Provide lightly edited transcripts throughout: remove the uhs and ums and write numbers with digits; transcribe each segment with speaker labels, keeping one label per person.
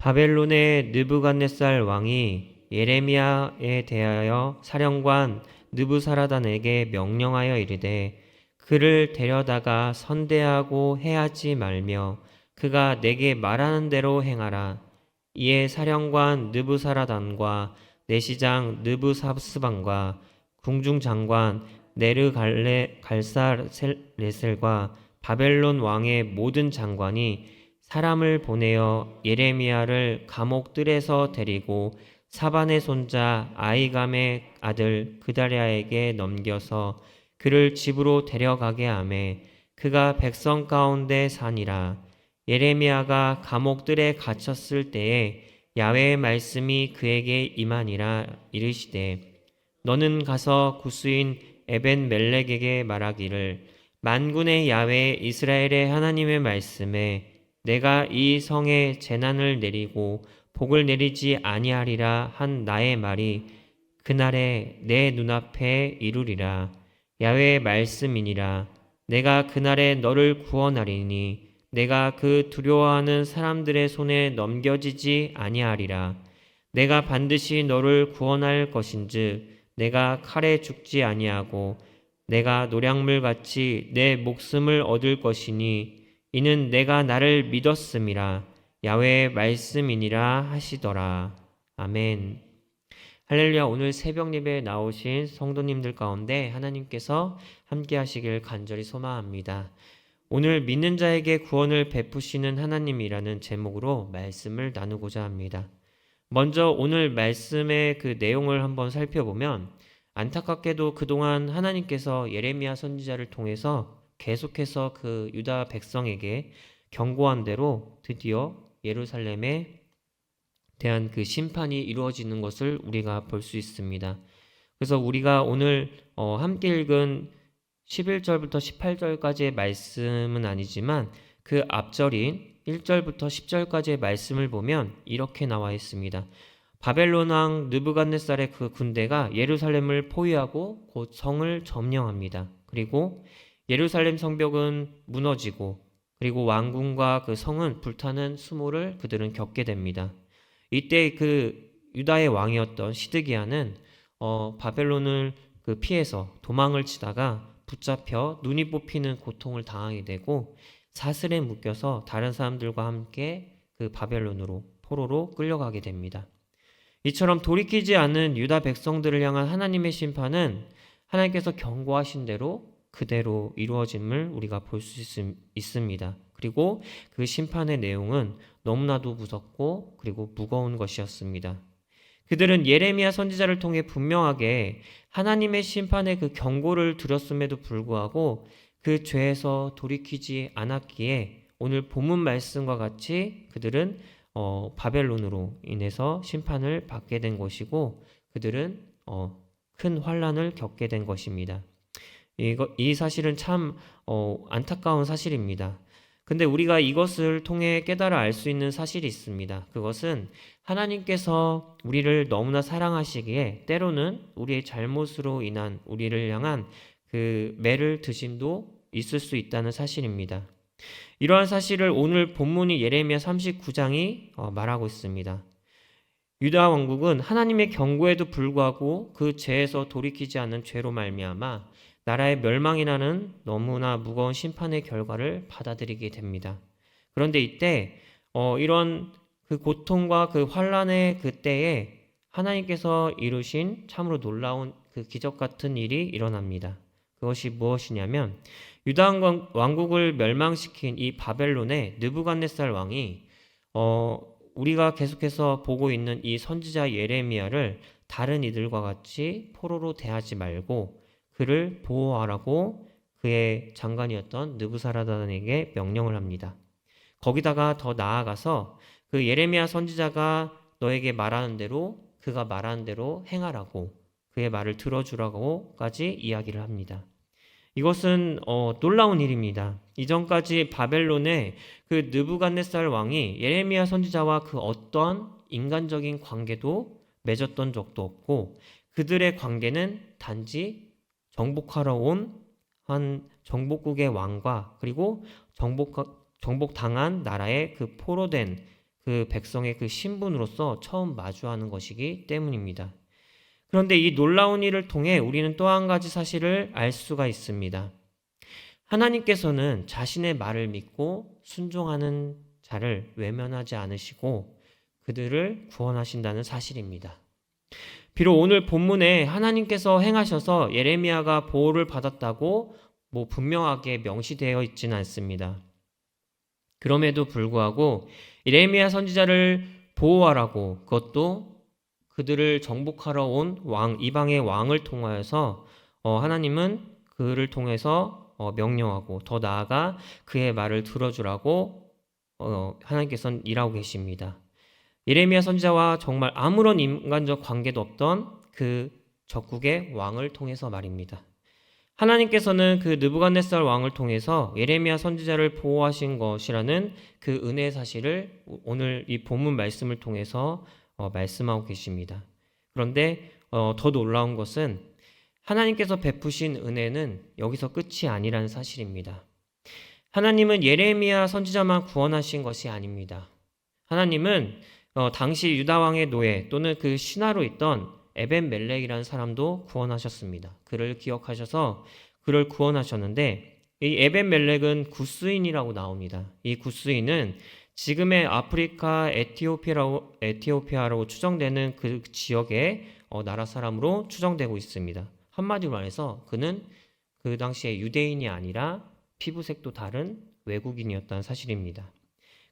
Speaker 1: 바벨론의 느부갓네살 왕이 예레미야에 대하여 사령관 느부사라단에게 명령하여 이르되 그를 데려다가 선대하고 해하지 말며 그가 내게 말하는 대로 행하라. 이에 사령관 느부사라단과 내시장 느부사스반과 궁중장관 갈사레셀과 바벨론 왕의 모든 장관이 사람을 보내어 예레미야를 감옥들에서 데리고 사반의 손자 아이감의 아들 그다랴에게 넘겨서 그를 집으로 데려가게 하매 그가 백성 가운데 사니라. 예레미야가 감옥들에 갇혔을 때에 야훼의 말씀이 그에게 임하니라. 이르시되 너는 가서 구스인 에벤멜렉에게 말하기를 만군의 야훼 이스라엘의 하나님의 말씀에 내가 이 성에 재난을 내리고 복을 내리지 아니하리라 한 나의 말이 그날에 내 눈앞에 이루리라. 야훼의 말씀이니라. 내가 그날에 너를 구원하리니 내가 그 두려워하는 사람들의 손에 넘겨지지 아니하리라. 내가 반드시 너를 구원할 것인즉 내가 칼에 죽지 아니하고 내가 노량물같이 내 목숨을 얻을 것이니 이는 내가 나를 믿었음이라. 야훼의 말씀이니라 하시더라. 아멘. 할렐루야. 오늘 새벽 예배에 나오신 성도님들 가운데 하나님께서 함께 하시길 간절히 소망합니다. 오늘 믿는 자에게 구원을 베푸시는 하나님이라는 제목으로 말씀을 나누고자 합니다. 먼저 오늘 말씀의 그 내용을 한번 살펴보면 안타깝게도 그동안 하나님께서 예레미야 선지자를 통해서 계속해서 그 유다 백성에게 경고한 대로 드디어 예루살렘에 대한 그 심판이 이루어지는 것을 우리가 볼 수 있습니다. 그래서 우리가 오늘 함께 읽은 11절부터 18절까지의 말씀은 아니지만 그 앞절인 1절부터 10절까지의 말씀을 보면 이렇게 나와 있습니다. 바벨론 왕 느부갓네살의 그 군대가 예루살렘을 포위하고 곧 성을 점령합니다. 그리고 예루살렘 성벽은 무너지고 그리고 왕궁과 그 성은 불타는 수모를 그들은 겪게 됩니다. 이때 그 유다의 왕이었던 시드기야는 바벨론을 그 피해서 도망을 치다가 붙잡혀 눈이 뽑히는 고통을 당하게 되고 사슬에 묶여서 다른 사람들과 함께 그 바벨론으로 포로로 끌려가게 됩니다. 이처럼 돌이키지 않은 유다 백성들을 향한 하나님의 심판은 하나님께서 경고하신 대로 그대로 이루어짐을 우리가 볼 수 있습니다. 그리고 그 심판의 내용은 너무나도 무섭고 그리고 무거운 것이었습니다. 그들은 예레미야 선지자를 통해 분명하게 하나님의 심판의 그 경고를 들었음에도 불구하고 그 죄에서 돌이키지 않았기에 오늘 본문 말씀과 같이 그들은 바벨론으로 인해서 심판을 받게 된 것이고 그들은 큰 환난을 겪게 된 것입니다. 이 사실은 참 안타까운 사실입니다. 근데 우리가 이것을 통해 깨달아 알 수 있는 사실이 있습니다. 그것은 하나님께서 우리를 너무나 사랑하시기에 때로는 우리의 잘못으로 인한 우리를 향한 그 매를 드심도 있을 수 있다는 사실입니다. 이러한 사실을 오늘 본문이 예레미야 39장이 말하고 있습니다. 유다 왕국은 하나님의 경고에도 불구하고 그 죄에서 돌이키지 않는 죄로 말미암아 나라의 멸망이 나는 너무나 무거운 심판의 결과를 받아들이게 됩니다. 그런데 이때 이런 그 고통과 그 환란의 그 때에 하나님께서 이루신 참으로 놀라운 그 기적 같은 일이 일어납니다. 그것이 무엇이냐면 유다 왕국을 멸망시킨 이 바벨론의 느부갓네살 왕이 우리가 계속해서 보고 있는 이 선지자 예레미야를 다른 이들과 같이 포로로 대하지 말고 그를 보호하라고 그의 장관이었던 느부사라단에게 명령을 합니다. 거기다가 더 나아가서 그 예레미야 선지자가 너에게 말하는 대로 그가 말하는 대로 행하라고 그의 말을 들어주라고까지 이야기를 합니다. 이것은 놀라운 일입니다. 이전까지 바벨론의 그 느부갓네살 왕이 예레미야 선지자와 그 어떤 인간적인 관계도 맺었던 적도 없고 그들의 관계는 단지 정복하러 온 한 정복국의 왕과 그리고 정복당한 나라의 그 포로된 그 백성의 그 신분으로서 처음 마주하는 것이기 때문입니다. 그런데 이 놀라운 일을 통해 우리는 또 한 가지 사실을 알 수가 있습니다. 하나님께서는 자신의 말을 믿고 순종하는 자를 외면하지 않으시고 그들을 구원하신다는 사실입니다. 비록 오늘 본문에 하나님께서 행하셔서 예레미야가 보호를 받았다고 분명하게 명시되어 있지는 않습니다. 그럼에도 불구하고 예레미야 선지자를 보호하라고, 그것도 그들을 정복하러 온 이방의 왕을 통하여서 하나님은 그를 통해서 명령하고, 더 나아가 그의 말을 들어주라고 하나님께서는 일하고 계십니다. 예레미야 선지자와 정말 아무런 인간적 관계도 없던 그 적국의 왕을 통해서 말입니다. 하나님께서는 그 느부갓네살 왕을 통해서 예레미야 선지자를 보호하신 것이라는 그 은혜의 사실을 오늘 이 본문 말씀을 통해서 말씀하고 계십니다. 그런데 더 놀라운 것은 하나님께서 베푸신 은혜는 여기서 끝이 아니라는 사실입니다. 하나님은 예레미야 선지자만 구원하신 것이 아닙니다. 하나님은 당시 유다 왕의 노예 또는 그 신하로 있던 에벤멜렉이라는 사람도 구원하셨습니다. 그를 기억하셔서 그를 구원하셨는데, 이 에벤멜렉은 구스인이라고 나옵니다. 이 구스인은 지금의 아프리카 에티오피아라고 추정되는 그 지역의 나라 사람으로 추정되고 있습니다. 한마디로 말해서 그는 그 당시에 유대인이 아니라 피부색도 다른 외국인이었다는 사실입니다.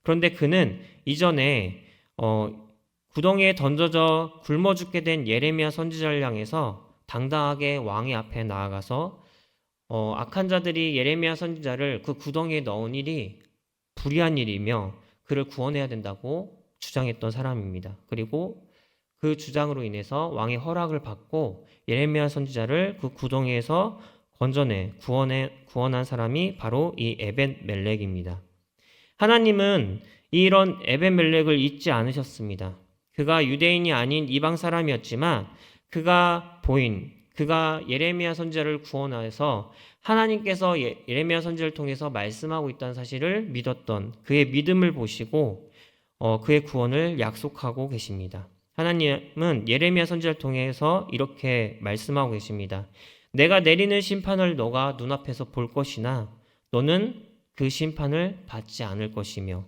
Speaker 1: 그런데 그는 이전에 구덩이에 던져져 굶어 죽게 된 예레미야 선지자를 향해서 당당하게 왕의 앞에 나아가서 악한 자들이 예레미야 선지자를 그 구덩이에 넣은 일이 불의한 일이며 그를 구원해야 된다고 주장했던 사람입니다. 그리고 그 주장으로 인해서 왕의 허락을 받고 예레미야 선지자를 그 구덩이에서 건져내 구원한 사람이 바로 이 에벤멜렉입니다. 하나님은 이런 에벤멜렉을 잊지 않으셨습니다. 그가 유대인이 아닌 이방 사람이었지만 그가 예레미야 선지자를 구원하여서 하나님께서 예레미야 선지자를 통해서 말씀하고 있다는 사실을 믿었던 그의 믿음을 보시고 그의 구원을 약속하고 계십니다. 하나님은 예레미야 선지자를 통해서 이렇게 말씀하고 계십니다. 내가 내리는 심판을 너가 눈앞에서 볼 것이나 너는 그 심판을 받지 않을 것이며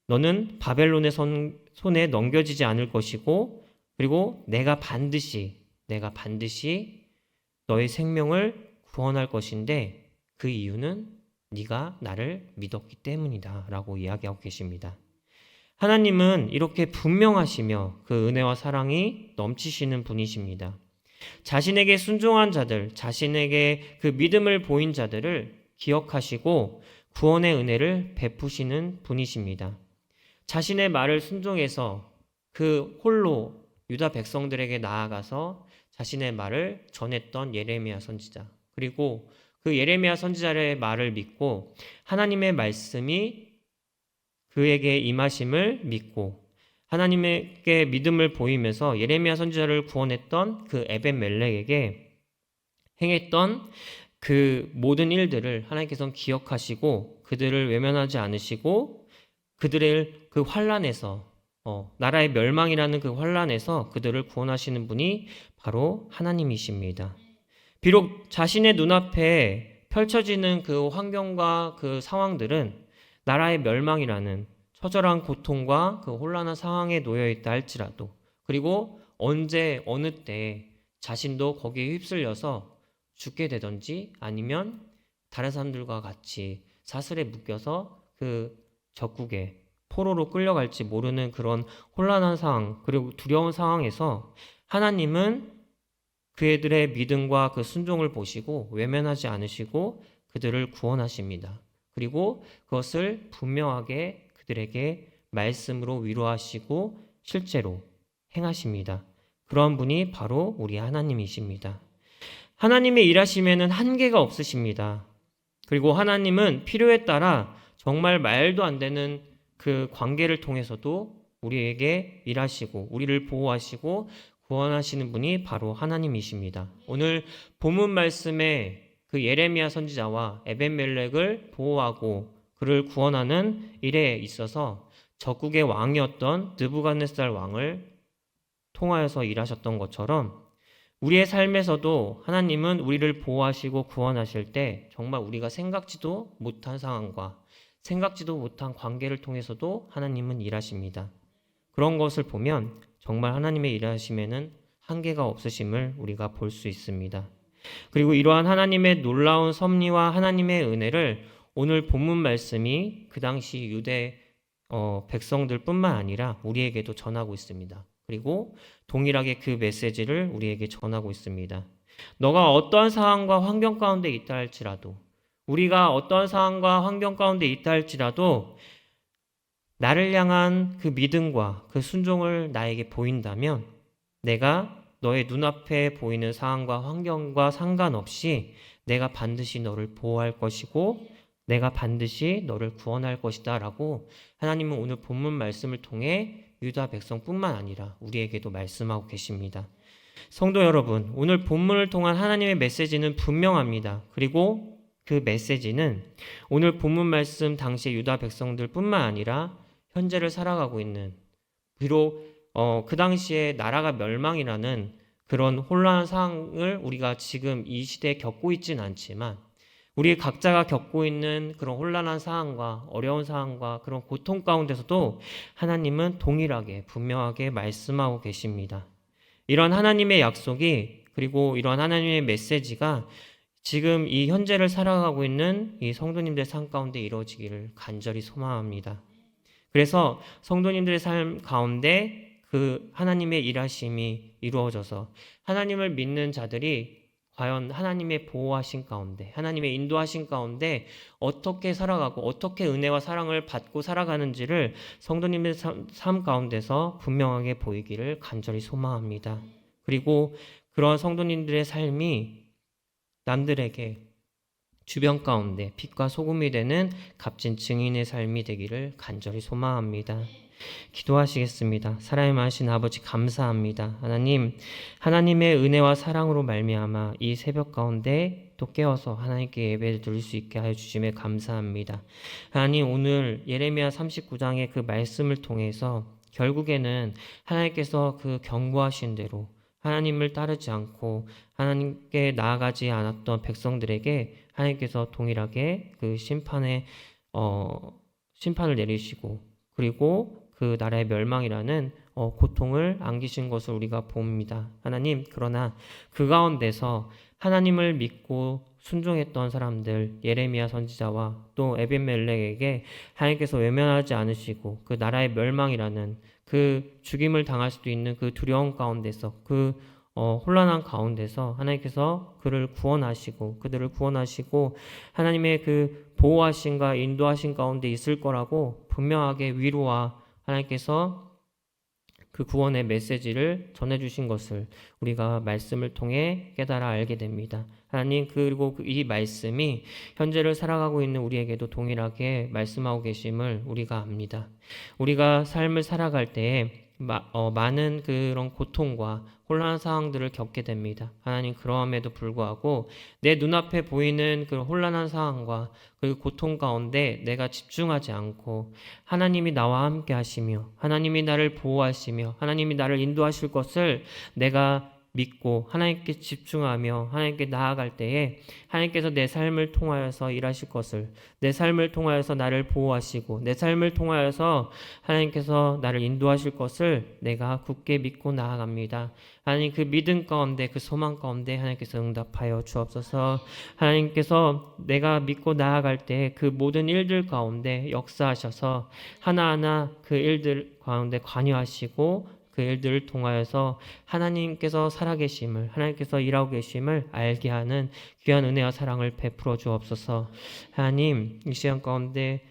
Speaker 1: 너는 바벨론의 손에 넘겨지지 않을 것이고, 그리고 내가 반드시 너의 생명을 구원할 것인데 그 이유는 네가 나를 믿었기 때문이다 라고 이야기하고 계십니다. 하나님은 이렇게 분명하시며 그 은혜와 사랑이 넘치시는 분이십니다. 자신에게 순종한 자들, 자신에게 그 믿음을 보인 자들을 기억하시고 구원의 은혜를 베푸시는 분이십니다. 자신의 말을 순종해서 그 홀로 유다 백성들에게 나아가서 자신의 말을 전했던 예레미야 선지자, 그리고 그 예레미야 선지자의 말을 믿고 하나님의 말씀이 그에게 임하심을 믿고 하나님께 믿음을 보이면서 예레미야 선지자를 구원했던 그 에벤멜렉에게 행했던 그 모든 일들을 하나님께서는 기억하시고 그들을 외면하지 않으시고 그들을 그 환난에서 나라의 멸망이라는 그 환난에서 그들을 구원하시는 분이 바로 하나님이십니다. 비록 자신의 눈앞에 펼쳐지는 그 환경과 그 상황들은 나라의 멸망이라는 처절한 고통과 그 혼란한 상황에 놓여 있다 할지라도, 그리고 언제 어느 때 자신도 거기에 휩쓸려서 죽게 되든지 아니면 다른 사람들과 같이 사슬에 묶여서 그 적국에 포로로 끌려갈지 모르는 그런 혼란한 상황, 그리고 두려운 상황에서 하나님은 그들의 믿음과 그 순종을 보시고 외면하지 않으시고 그들을 구원하십니다. 그리고 그것을 분명하게 그들에게 말씀으로 위로하시고 실제로 행하십니다. 그런 분이 바로 우리 하나님이십니다. 하나님의 일하심에는 한계가 없으십니다. 그리고 하나님은 필요에 따라 정말 말도 안 되는 그 관계를 통해서도 우리에게 일하시고 우리를 보호하시고 구원하시는 분이 바로 하나님이십니다. 오늘 본문 말씀에 그 예레미야 선지자와 에벤멜렉을 보호하고 그를 구원하는 일에 있어서 적국의 왕이었던 느부갓네살 왕을 통하여서 일하셨던 것처럼 우리의 삶에서도 하나님은 우리를 보호하시고 구원하실 때 정말 우리가 생각지도 못한 상황과 생각지도 못한 관계를 통해서도 하나님은 일하십니다. 그런 것을 보면 정말 하나님의 일하심에는 한계가 없으심을 우리가 볼 수 있습니다. 그리고 이러한 하나님의 놀라운 섭리와 하나님의 은혜를 오늘 본문 말씀이 그 당시 유대 백성들뿐만 아니라 우리에게도 전하고 있습니다. 그리고 동일하게 그 메시지를 우리에게 전하고 있습니다. 너가 어떠한 상황과 환경 가운데 있다 할지라도, 우리가 어떠한 상황과 환경 가운데 있다 할지라도 나를 향한 그 믿음과 그 순종을 나에게 보인다면 내가 너의 눈앞에 보이는 상황과 환경과 상관없이 내가 반드시 너를 보호할 것이고 내가 반드시 너를 구원할 것이다 라고 하나님은 오늘 본문 말씀을 통해 유다 백성뿐만 아니라 우리에게도 말씀하고 계십니다. 성도 여러분, 오늘 본문을 통한 하나님의 메시지는 분명합니다. 그리고 그 메시지는 오늘 본문 말씀 당시의 유다 백성들뿐만 아니라 현재를 살아가고 있는, 비록 그 당시에 나라가 멸망이라는 그런 혼란한 상황을 우리가 지금 이 시대에 겪고 있지는 않지만 우리 각자가 겪고 있는 그런 혼란한 상황과 어려운 상황과 그런 고통 가운데서도 하나님은 동일하게 분명하게 말씀하고 계십니다. 이런 하나님의 약속이 그리고 이런 하나님의 메시지가 지금 이 현재를 살아가고 있는 이 성도님들의 삶 가운데 이루어지기를 간절히 소망합니다. 그래서 성도님들의 삶 가운데 그 하나님의 일하심이 이루어져서 하나님을 믿는 자들이 과연 하나님의 보호하신 가운데, 하나님의 인도하신 가운데 어떻게 살아가고 어떻게 은혜와 사랑을 받고 살아가는지를 성도님의 삶 가운데서 분명하게 보이기를 간절히 소망합니다. 그리고 그런 성도님들의 삶이 남들에게 주변 가운데 빛과 소금이 되는 값진 증인의 삶이 되기를 간절히 소망합니다. 기도하시겠습니다. 사랑의 많으신 아버지 감사합니다. 하나님, 하나님의 은혜와 사랑으로 말미암아 이 새벽 가운데 또 깨어서 하나님께 예배를 드릴 수 있게 하여 주심에 감사합니다. 하나님, 오늘 예레미야 39장의 그 말씀을 통해서 결국에는 하나님께서 그 경고하신 대로 하나님을 따르지 않고 하나님께 나아가지 않았던 백성들에게 하나님께서 동일하게 그 심판을 내리시고 그리고 그 나라의 멸망이라는 고통을 안기신 것을 우리가 봅니다. 하나님, 그러나 그 가운데서 하나님을 믿고 순종했던 사람들 예레미야 선지자와 또 에벤멜렉에게 하나님께서 외면하지 않으시고 그 나라의 멸망이라는 그 죽임을 당할 수도 있는 그 두려움 가운데서 그 혼란한 가운데서 하나님께서 그들을 구원하시고 하나님의 그 보호하심과 인도하심 가운데 있을 거라고 분명하게 위로와 하나님께서 그 구원의 메시지를 전해주신 것을 우리가 말씀을 통해 깨달아 알게 됩니다. 하나님, 그리고 이 말씀이 현재를 살아가고 있는 우리에게도 동일하게 말씀하고 계심을 우리가 압니다. 우리가 삶을 살아갈 때에 많은 그런 고통과 혼란한 상황들을 겪게 됩니다. 하나님, 그러함에도 불구하고 내 눈앞에 보이는 그 혼란한 상황과 그 고통 가운데 내가 집중하지 않고 하나님이 나와 함께 하시며 하나님이 나를 보호하시며 하나님이 나를 인도하실 것을 내가 믿고 하나님께 집중하며 하나님께 나아갈 때에 하나님께서 내 삶을 통하여서 일하실 것을, 내 삶을 통하여서 나를 보호하시고 내 삶을 통하여서 하나님께서 나를 인도하실 것을 내가 굳게 믿고 나아갑니다. 하나님, 그 믿음 가운데 그 소망 가운데 하나님께서 응답하여 주옵소서. 하나님께서 내가 믿고 나아갈 때 그 모든 일들 가운데 역사하셔서 하나하나 그 일들 가운데 관여하시고 그 일들을 통하여서 하나님께서 살아계심을, 하나님께서 일하고 계심을 알게 하는 귀한 은혜와 사랑을 베풀어 주옵소서. 하나님, 이 시간 가운데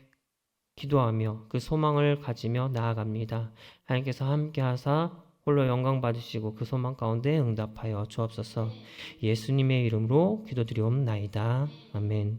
Speaker 1: 기도하며 그 소망을 가지며 나아갑니다. 하나님께서 함께 하사 홀로 영광 받으시고 그 소망 가운데 응답하여 주옵소서. 예수님의 이름으로 기도드리옵나이다. 아멘.